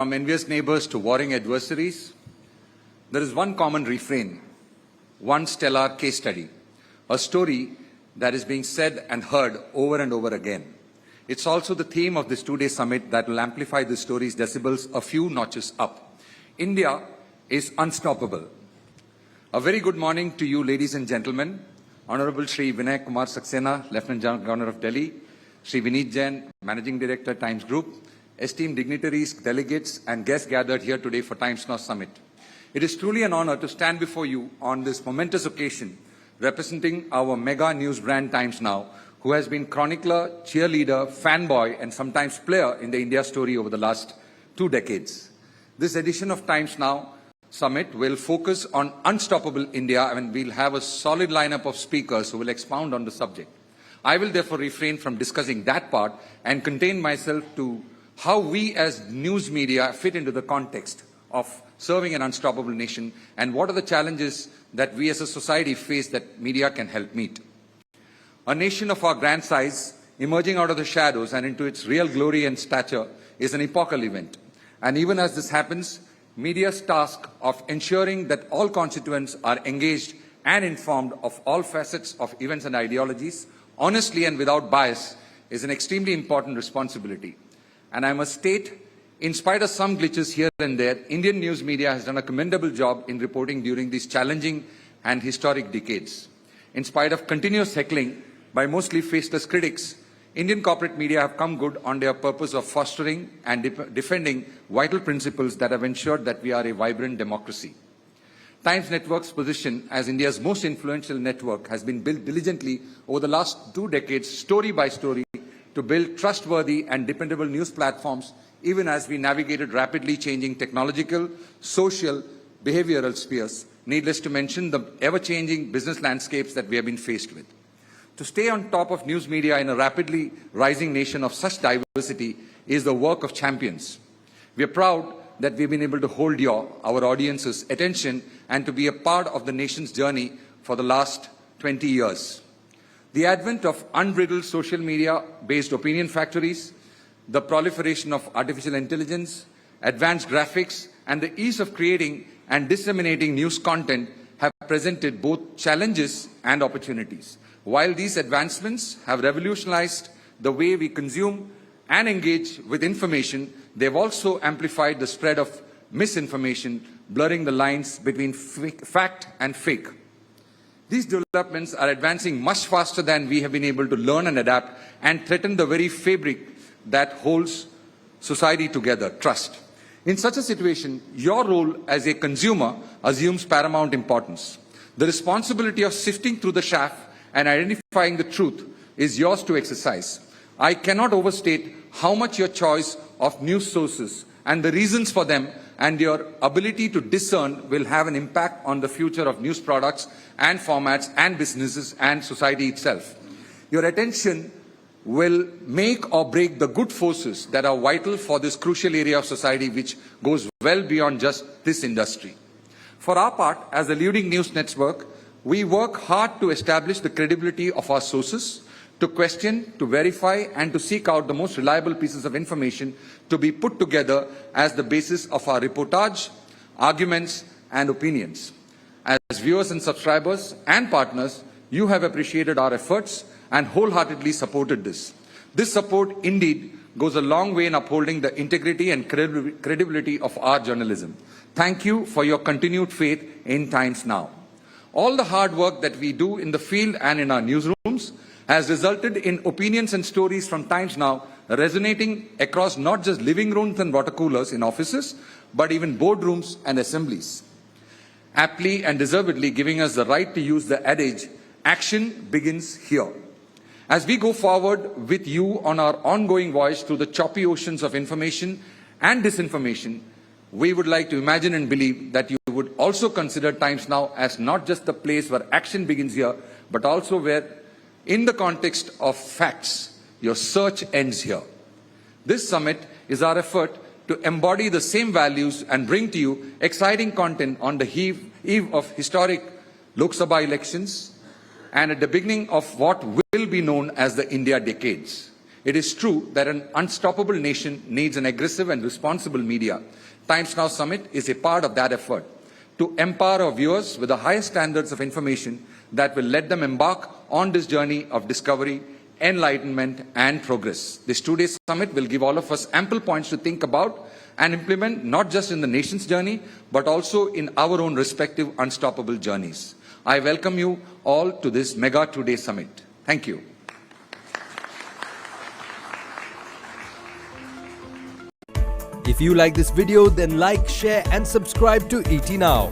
From envious neighbors to warring adversaries, there is one common refrain, one stellar case study, a story that is being said and heard over and over again. It's also the theme of this two-day summit that will amplify the story's decibels a few notches up. India is unstoppable. A very good morning to you, ladies and gentlemen. Honorable Shri Vinay Kumar Saxena, Lieutenant Governor of Delhi, Shri Vineet Jain, Managing Director, Times Group, esteemed dignitaries, delegates, and guests gathered here today for Times Now Summit. It is truly an honor to stand before you on this momentous occasion, representing our mega news brand Times Now, who has been chronicler, cheerleader, fanboy, and sometimes player in the India story over the last 2 decades. This edition of Times Now Summit will focus on unstoppable India, and we'll have a solid lineup of speakers who will expound on the subject. I will therefore refrain from discussing that part and contain myself to how we as news media fit into the context of serving an unstoppable nation and what are the challenges that we as a society face that media can help meet. A nation of our grand size, emerging out of the shadows and into its real glory and stature, is an epochal event. And even as this happens, media's task of ensuring that all constituents are engaged and informed of all facets of events and ideologies, honestly and without bias, is an extremely important responsibility. And I must state, in spite of some glitches here and there, Indian news media has done a commendable job in reporting during these challenging and historic decades. In spite of continuous heckling by mostly faceless critics, Indian corporate media have come good on their purpose of fostering and defending vital principles that have ensured that we are a vibrant democracy. Times Network's position as India's most influential network has been built diligently over the last 2 decades, story by story, to build trustworthy and dependable news platforms, even as we navigated rapidly changing technological, social, behavioral spheres, needless to mention the ever-changing business landscapes that we have been faced with. To stay on top of news media in a rapidly rising nation of such diversity is the work of champions. We are proud that we've been able to hold our audience's attention and to be a part of the nation's journey for the last 20 years. The advent of unbridled social media-based opinion factories, the proliferation of artificial intelligence, advanced graphics, and the ease of creating and disseminating news content have presented both challenges and opportunities. While these advancements have revolutionized the way we consume and engage with information, they've also amplified the spread of misinformation, blurring the lines between fact and fake. These developments are advancing much faster than we have been able to learn and adapt, and threaten the very fabric that holds society together, trust. In such a situation, your role as a consumer assumes paramount importance. The responsibility of sifting through the chaff and identifying the truth is yours to exercise. I cannot overstate how much your choice of news sources and the reasons for them and your ability to discern will have an impact on the future of news products and formats and businesses and society itself. Your attention will make or break the good forces that are vital for this crucial area of society, which goes well beyond just this industry. For our part, as a leading news network, we work hard to establish the credibility of our sources, to question, to verify, and to seek out the most reliable pieces of information to be put together as the basis of our reportage, arguments, and opinions. As viewers and subscribers and partners, you have appreciated our efforts and wholeheartedly supported this. This support indeed goes a long way in upholding the integrity and credibility of our journalism. Thank you for your continued faith in Times Now. All the hard work that we do in the field and in our newsrooms has resulted in opinions and stories from Times Now resonating across not just living rooms and water coolers in offices, but even boardrooms and assemblies, aptly and deservedly giving us the right to use the adage, action begins here. As we go forward with you on our ongoing voyage through the choppy oceans of information and disinformation, we would like to imagine and believe that you would also consider Times Now as not just the place where action begins here, but also where, in the context of facts, your search ends here. This summit is our effort to embody the same values and bring to you exciting content on the eve of historic Lok Sabha elections and at the beginning of what will be known as the India decades. It is true that an unstoppable nation needs an aggressive and responsible media. Times Now Summit is a part of that effort to empower our viewers with the highest standards of information that will let them embark on this journey of discovery, enlightenment and progress. This two-day summit will give all of us ample points to think about and implement, not just in the nation's journey, but also in our own respective unstoppable journeys. I welcome you all to this mega two-day summit. Thank you. If you like this video, then like, share and subscribe to ET Now.